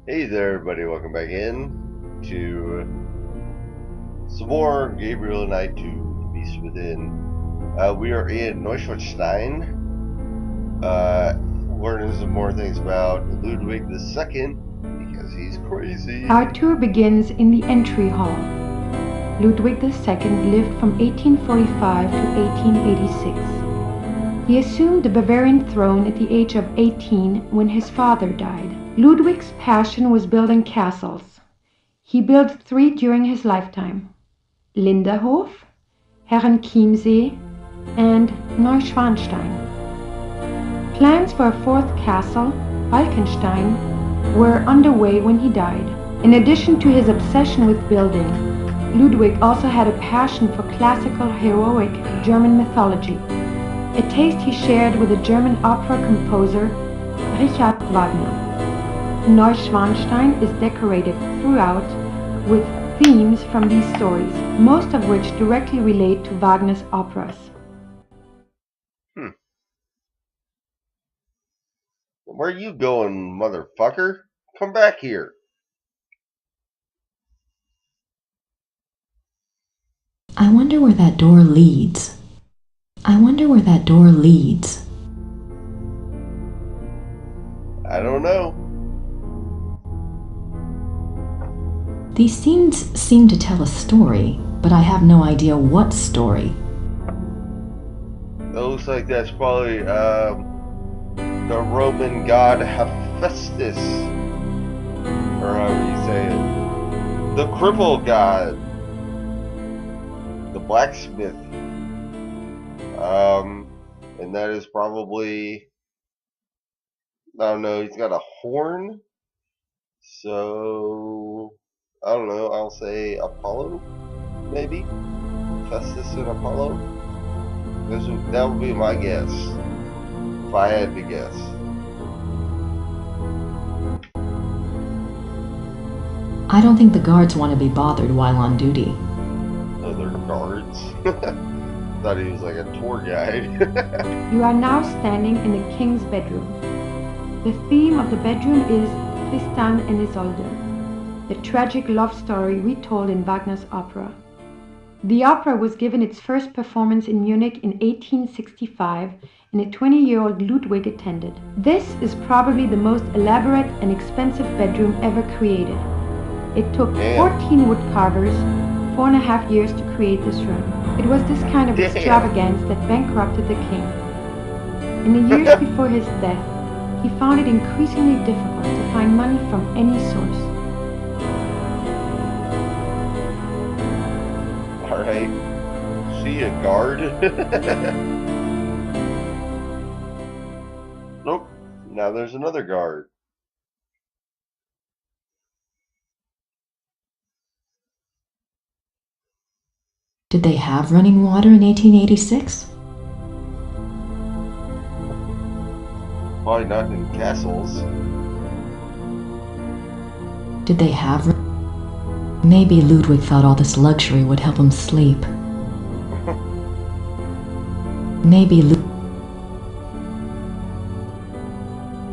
Hey there, everybody. Welcome back in to some more Gabriel and I to The Beast Within. We are in Neuschwanstein, learning some more things about Ludwig II because he's crazy. Our tour begins in the entry hall. Ludwig II lived from 1845 to 1886. He assumed the Bavarian throne at the age of 18 when his father died. Ludwig's passion was building castles. He built 3 during his lifetime: Linderhof, Herrenchiemsee, and Neuschwanstein. Plans for a 4th castle, Falkenstein, were underway when he died. In addition to his obsession with building, Ludwig also had a passion for classical heroic German mythology, a taste he shared with the German opera composer Richard Wagner. Neuschwanstein is decorated throughout with themes from these stories, most of which directly relate to Wagner's operas. Where you going, motherfucker? Come back here. I wonder where that door leads. I don't know. These scenes seem to tell a story, but I have no idea what story. It looks like that's probably the Roman god Hephaestus, or however you say it, the cripple god, the blacksmith, and that is probably, I don't know, he's got a horn, so I don't know, I'll say Apollo, maybe? Hephaestus and Apollo? That would be my guess, if I had to guess. I don't think the guards want to be bothered while on duty. Other guards? Thought he was like a tour guide. You are now standing in the king's bedroom. The theme of the bedroom is Tristan and Isolde, the tragic love story retold in Wagner's opera. The opera was given its first performance in Munich in 1865, and a 20-year-old Ludwig attended. This is probably the most elaborate and expensive bedroom ever created. It took 14 woodcarvers 4.5 years to create this room. It was this kind of extravagance that bankrupted the king. In the years before his death, he found it increasingly difficult to find money from any source. Alright. See a guard? Nope. Now there's another guard. Did they have running water in 1886? Probably not in castles. Did they have... Maybe Ludwig thought all this luxury would help him sleep.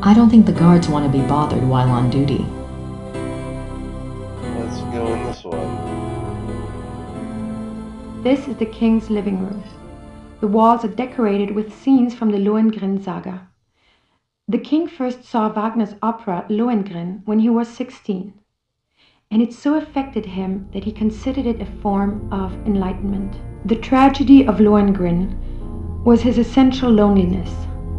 I don't think the guards want to be bothered while on duty. Let's go in this one. This is the king's living room. The walls are decorated with scenes from the Lohengrin saga. The king first saw Wagner's opera Lohengrin when he was 16, and it so affected him that he considered it a form of enlightenment. The tragedy of Lohengrin was his essential loneliness.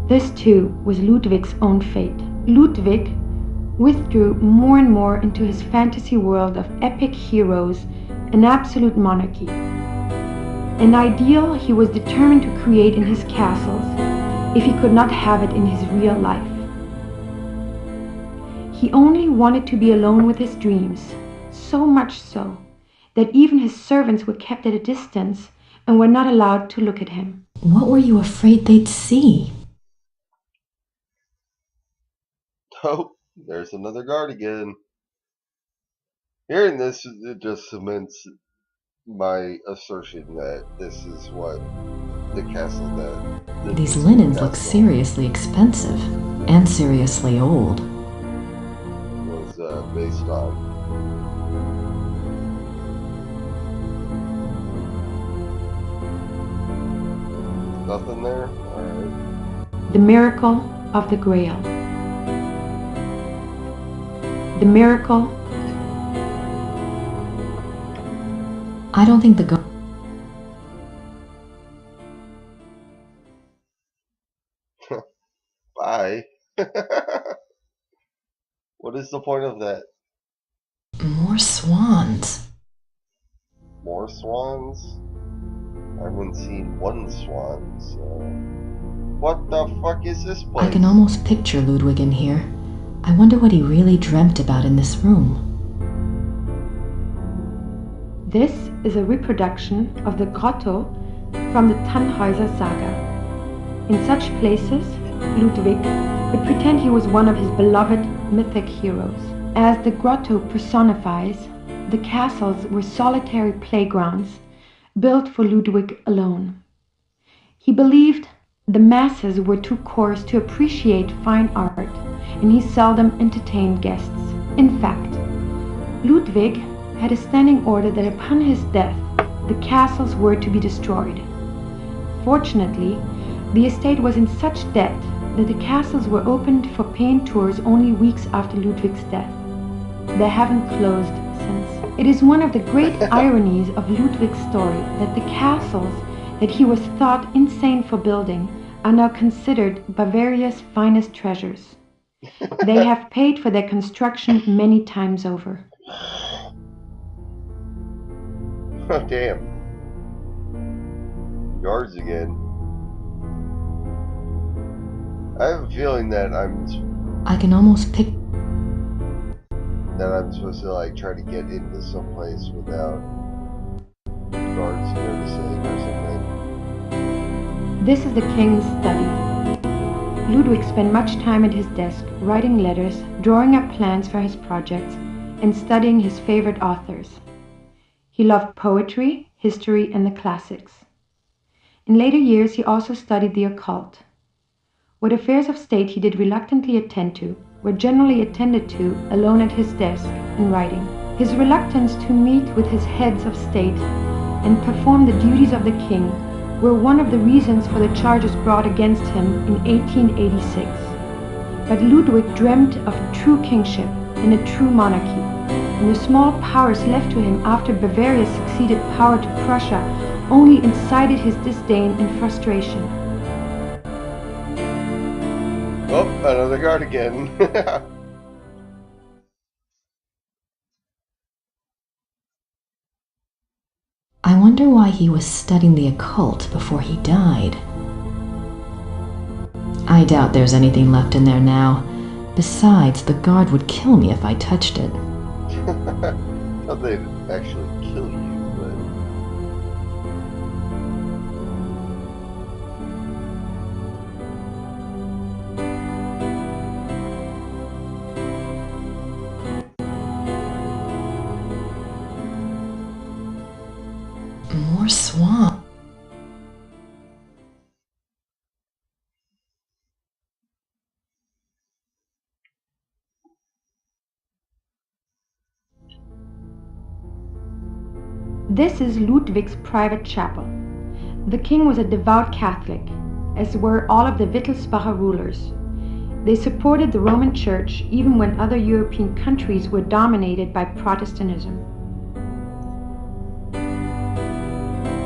This too was Ludwig's own fate. Ludwig withdrew more and more into his fantasy world of epic heroes and absolute monarchy, an ideal he was determined to create in his castles if he could not have it in his real life. He only wanted to be alone with his dreams, so much so that even his servants were kept at a distance and were not allowed to look at him. What were you afraid they'd see? Oh, there's another guard again. Hearing this, it just cements my assertion that this is what the castle that... These linens look seriously expensive and seriously old. Was based on. Nothing there? Alright. The Miracle of the Grail. The Miracle. I don't think the Bye. What is the point of that? More swans. More swans? I haven't seen one swan, so... What the fuck is this place? I can almost picture Ludwig in here. I wonder what he really dreamt about in this room. This is a reproduction of the grotto from the Tannhäuser saga. In such places, Ludwig would pretend he was one of his beloved mythic heroes. As the grotto personifies, the castles were solitary playgrounds built for Ludwig alone. He believed the masses were too coarse to appreciate fine art, and he seldom entertained guests. In fact, Ludwig had a standing order that upon his death, the castles were to be destroyed. Fortunately, the estate was in such debt that the castles were opened for paying tours only weeks after Ludwig's death. They haven't closed since. It is one of the great ironies of Ludwig's story that the castles that he was thought insane for building are now considered Bavaria's finest treasures. They have paid for their construction many times over. Oh, damn. Guards again. I have a feeling that I can almost I'm supposed to like try to get into some place without guards noticing or something. This is the king's study. Ludwig spent much time at his desk, writing letters, drawing up plans for his projects, and studying his favorite authors. He loved poetry, history, and the classics. In later years, he also studied the occult. What affairs of state he did reluctantly attend to were generally attended to alone at his desk and writing. His reluctance to meet with his heads of state and perform the duties of the king were one of the reasons for the charges brought against him in 1886. But Ludwig dreamt of true kingship and a true monarchy, and the small powers left to him after Bavaria succeeded power to Prussia only incited his disdain and frustration. Oh, another guard again. I wonder why he was studying the occult before he died. I doubt there's anything left in there now. Besides, the guard would kill me if I touched it. Not they'd actually kill you, but... More swamp. This is Ludwig's private chapel. The king was a devout Catholic, as were all of the Wittelsbacher rulers. They supported the Roman Church even when other European countries were dominated by Protestantism.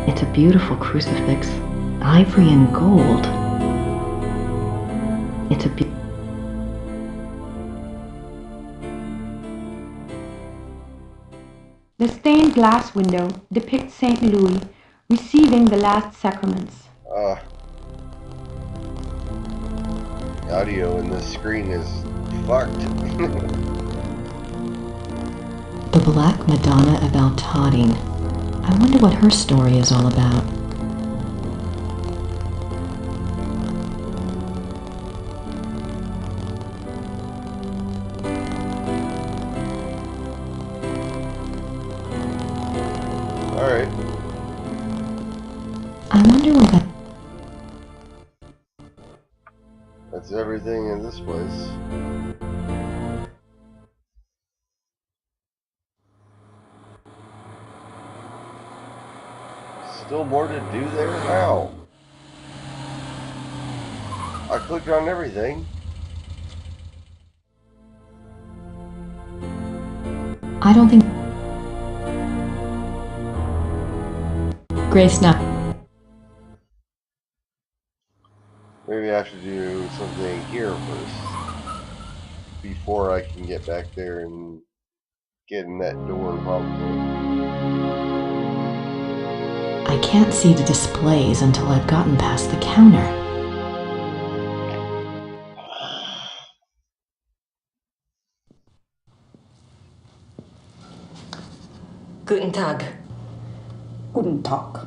It's a beautiful crucifix, ivory and gold. It's a The stained glass window depicts St. Louis receiving the last sacraments. The audio in this screen is fucked. The Black Madonna of Altadine. I wonder what her story is all about. Alright. I wonder what that... That's everything in this place. still more to do there? How? I clicked on everything. I don't think... Grace, now. Maybe I should do something here first. Before I can get back there and get in that door, probably. I can't see the displays until I've gotten past the counter. Guten Tag. Guten Tag.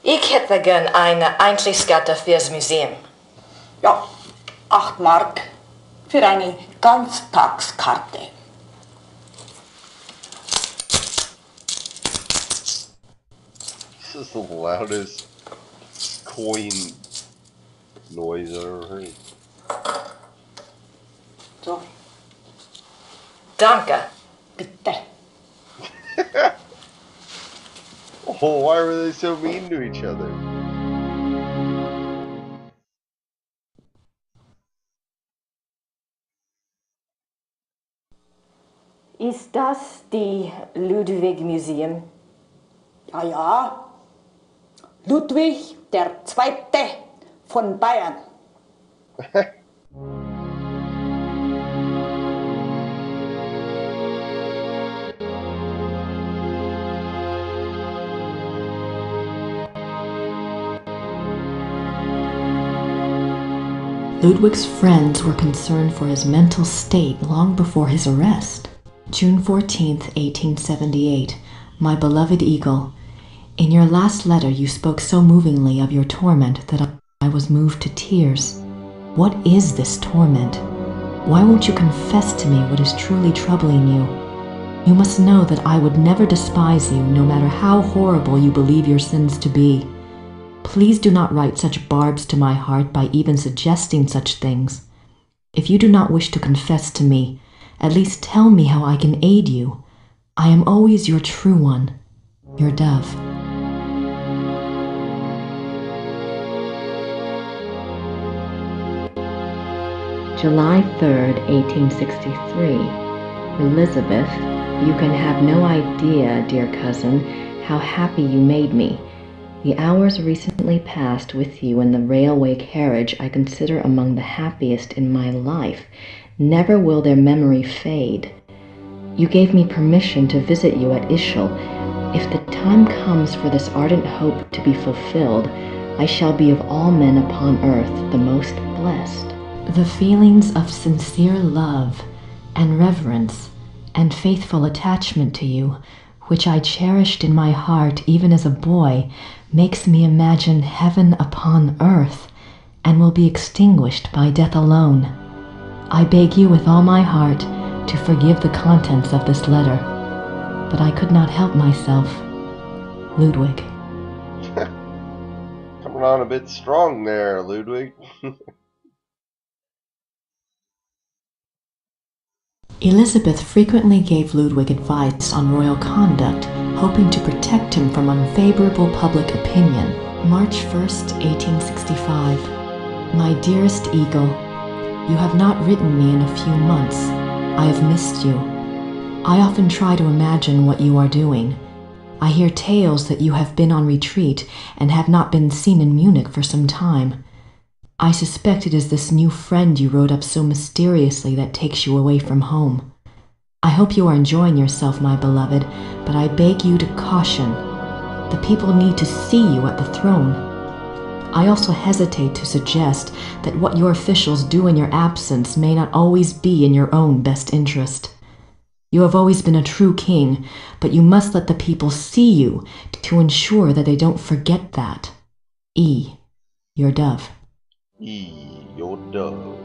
Ich hätte gern eine Eintrittskarte fürs Museum. Ja, 8 Mark für eine Ganztagskarte. This is the loudest coin noise I've ever heard. So, Danke. bitte. Oh, why were they so mean to each other? Ist das die Ludwig Museum? Ja, ja. Ludwig der Zweite von Bayern. Ludwig's friends were concerned for his mental state long before his arrest. June 14th, 1878. My beloved Eagle, in your last letter you spoke so movingly of your torment that I was moved to tears. What is this torment? Why won't you confess to me what is truly troubling you? You must know that I would never despise you, no matter how horrible you believe your sins to be. Please do not write such barbs to my heart by even suggesting such things. If you do not wish to confess to me, at least tell me how I can aid you. I am always your true one, your dove. July 3rd, 1863. Elizabeth, you can have no idea, dear cousin, how happy you made me. The hours recently passed with you in the railway carriage I consider among the happiest in my life. Never will their memory fade. You gave me permission to visit you at Ischl. If the time comes for this ardent hope to be fulfilled, I shall be of all men upon earth the most blessed. The feelings of sincere love and reverence and faithful attachment to you, which I cherished in my heart even as a boy, makes me imagine heaven upon earth, and will be extinguished by death alone. I beg you with all my heart to forgive the contents of this letter, but I could not help myself. Ludwig. Coming on a bit strong there, Ludwig. Elizabeth frequently gave Ludwig advice on royal conduct, hoping to protect him from unfavorable public opinion. March 1st, 1865. My dearest Eagle, you have not written me in a few months. I have missed you. I often try to imagine what you are doing. I hear tales that you have been on retreat and have not been seen in Munich for some time. I suspect it is this new friend you wrote up so mysteriously that takes you away from home. I hope you are enjoying yourself, my beloved, but I beg you to caution. The people need to see you at the throne. I also hesitate to suggest that what your officials do in your absence may not always be in your own best interest. You have always been a true king, but you must let the people see you to ensure that they don't forget that. E. Your dove. Your dove.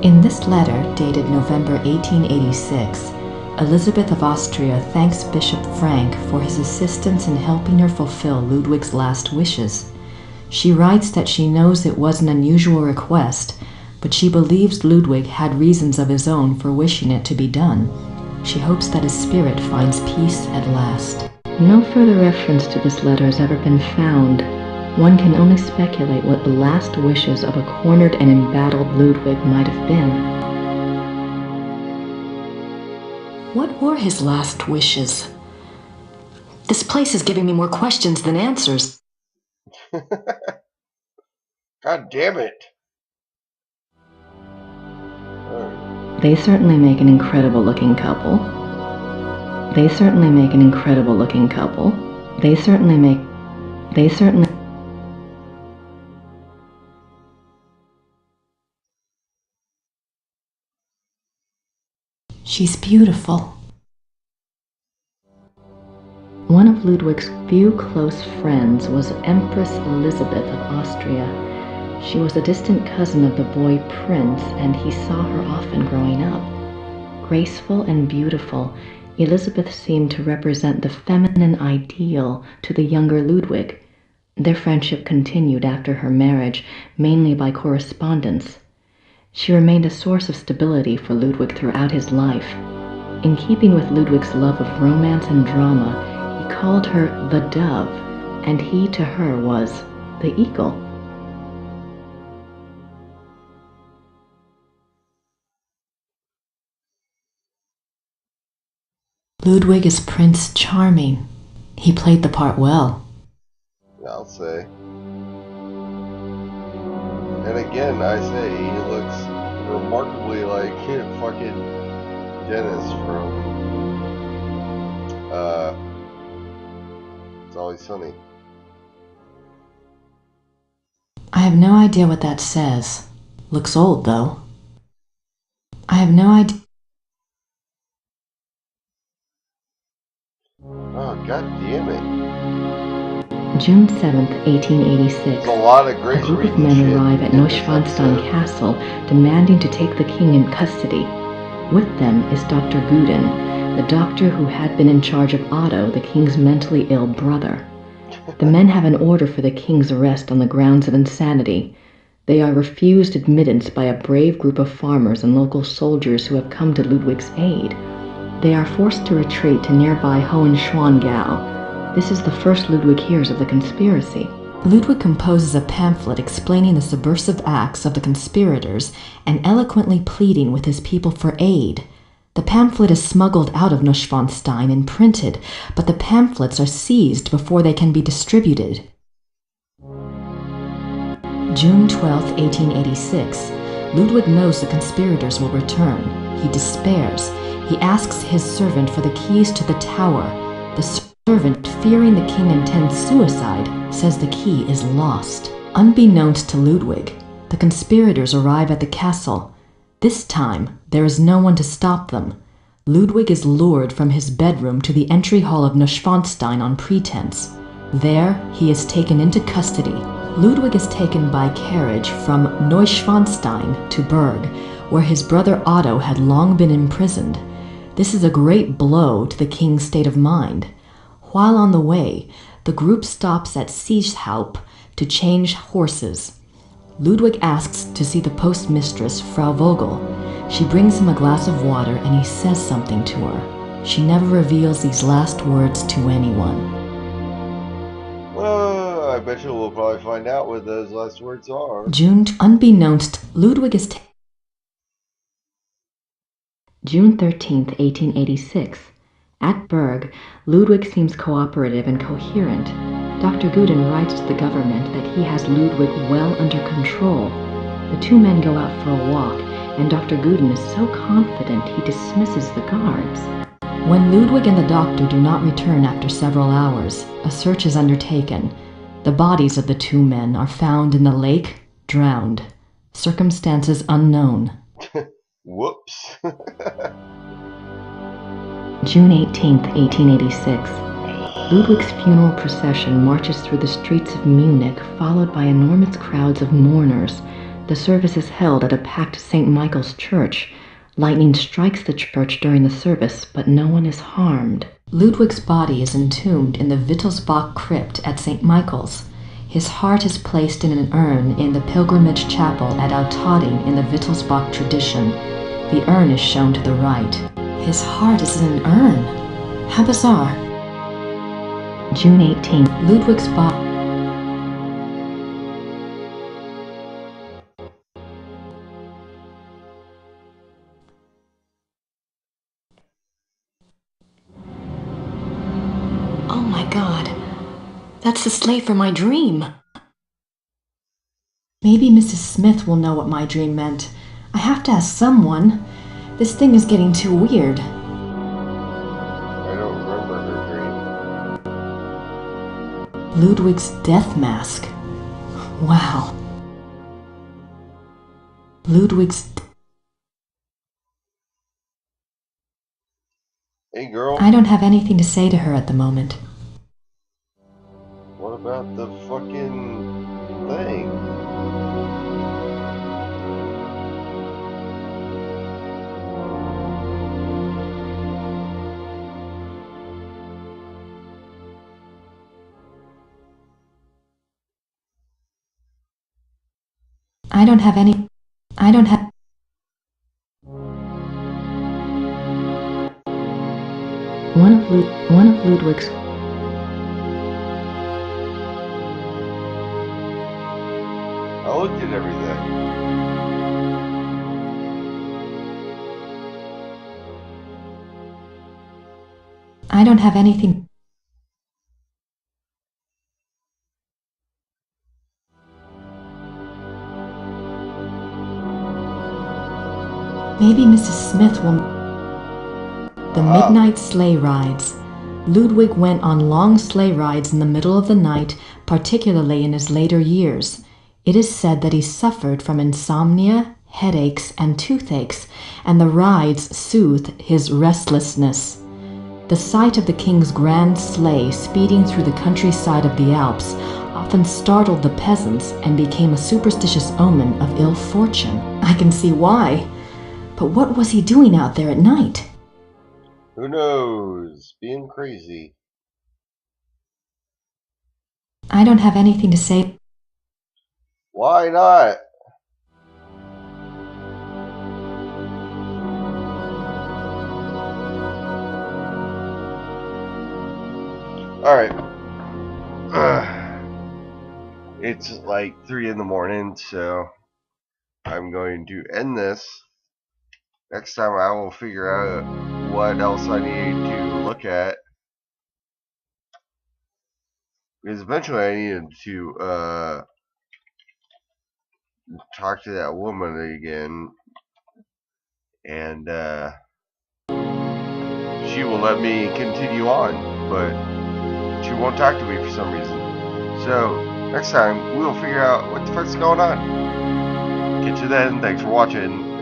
In this letter, dated November 1886, Elizabeth of Austria thanks Bishop Frank for his assistance in helping her fulfill Ludwig's last wishes. She writes that she knows it was an unusual request, but she believes Ludwig had reasons of his own for wishing it to be done. She hopes that his spirit finds peace at last. No further reference to this letter has ever been found. One can only speculate what the last wishes of a cornered and embattled Ludwig might have been. What were his last wishes? This place is giving me more questions than answers. God damn it. They certainly make an incredible looking couple. They certainly make an incredible looking couple. They certainly. She's beautiful. One of Ludwig's few close friends was Empress Elizabeth of Austria. She was a distant cousin of the boy Prince, and he saw her often growing up. Graceful and beautiful, Elizabeth seemed to represent the feminine ideal to the younger Ludwig. Their friendship continued after her marriage, mainly by correspondence. She remained a source of stability for Ludwig throughout his life. In keeping with Ludwig's love of romance and drama, he called her the Dove, and he to her was the Eagle. Ludwig is Prince Charming. He played the part well. I'll say. And again, I say, he looks remarkably like fucking Dennis from It's Always Sunny. I have no idea what that says. Looks old, though. I have no idea. Oh, god damn it. June 7th, 1886. There's a lot of great A group of men arrive at Neuschwanstein Castle, demanding to take the king in custody. With them is Dr. Guden, the doctor who had been in charge of Otto, the king's mentally ill brother. The men have an order for the king's arrest on the grounds of insanity. They are refused admittance by a brave group of farmers and local soldiers who have come to Ludwig's aid. They are forced to retreat to nearby Hohenschwangau. This is the first Ludwig hears of the conspiracy. Ludwig composes a pamphlet explaining the subversive acts of the conspirators and eloquently pleading with his people for aid. The pamphlet is smuggled out of Neuschwanstein and printed, but the pamphlets are seized before they can be distributed. June 12, 1886. Ludwig knows the conspirators will return. He despairs. He asks his servant for the keys to the tower. The servant, fearing the king intends suicide, says the key is lost. Unbeknownst to Ludwig, the conspirators arrive at the castle. This time, there is no one to stop them. Ludwig is lured from his bedroom to the entry hall of Neuschwanstein on pretense. There, he is taken into custody. Ludwig is taken by carriage from Neuschwanstein to Berg, where his brother Otto had long been imprisoned. This is a great blow to the king's state of mind. While on the way, the group stops at Seeshaupt to change horses. Ludwig asks to see the postmistress, Frau Vogel. She brings him a glass of water and he says something to her. She never reveals these last words to anyone. Well, I bet you we'll probably find out what those last words are. Unbeknownst, Ludwig is June 13th, 1886. At Berg, Ludwig seems cooperative and coherent. Dr. Guden writes to the government that he has Ludwig well under control. The two men go out for a walk, and Dr. Guden is so confident he dismisses the guards. When Ludwig and the doctor do not return after several hours, a search is undertaken. The bodies of the two men are found in the lake, drowned. Circumstances unknown. Whoops. June 18th, 1886. Ludwig's funeral procession marches through the streets of Munich, followed by enormous crowds of mourners. The service is held at a packed St. Michael's church. Lightning strikes the church during the service, but no one is harmed. Ludwig's body is entombed in the Wittelsbach crypt at St. Michael's. His heart is placed in an urn in the pilgrimage chapel at Outotting in the Wittelsbach tradition. The urn is shown to the right. His heart is in an urn. How bizarre. June 18th, Ludwig's body. Oh my God. That's the slate for my dream. Maybe Mrs. Smith will know what my dream meant. I have to ask someone. This thing is getting too weird. I don't remember her dream. Ludwig's death mask. Wow. Ludwig's... Hey girl. I don't have anything to say to her at the moment. What about the fucking thing? I don't have... One of Ludwig's... I looked at everything. I don't have anything... Maybe Mrs. Smith will... The midnight sleigh rides. Ludwig went on long sleigh rides in the middle of the night, particularly in his later years. It is said that he suffered from insomnia, headaches, and toothaches, and the rides soothed his restlessness. The sight of the king's grand sleigh speeding through the countryside of the Alps often startled the peasants and became a superstitious omen of ill fortune. I can see why. But what was he doing out there at night? Who knows? Being crazy. I don't have anything to say. Why not? Alright. It's like 3 in the morning, so I'm going to end this. Next time I will figure out what else I need to look at. Because eventually I needed to talk to that woman again. And she will let me continue on, but she won't talk to me for some reason. So next time we'll figure out what the fuck's going on. Catch you then. Thanks for watching.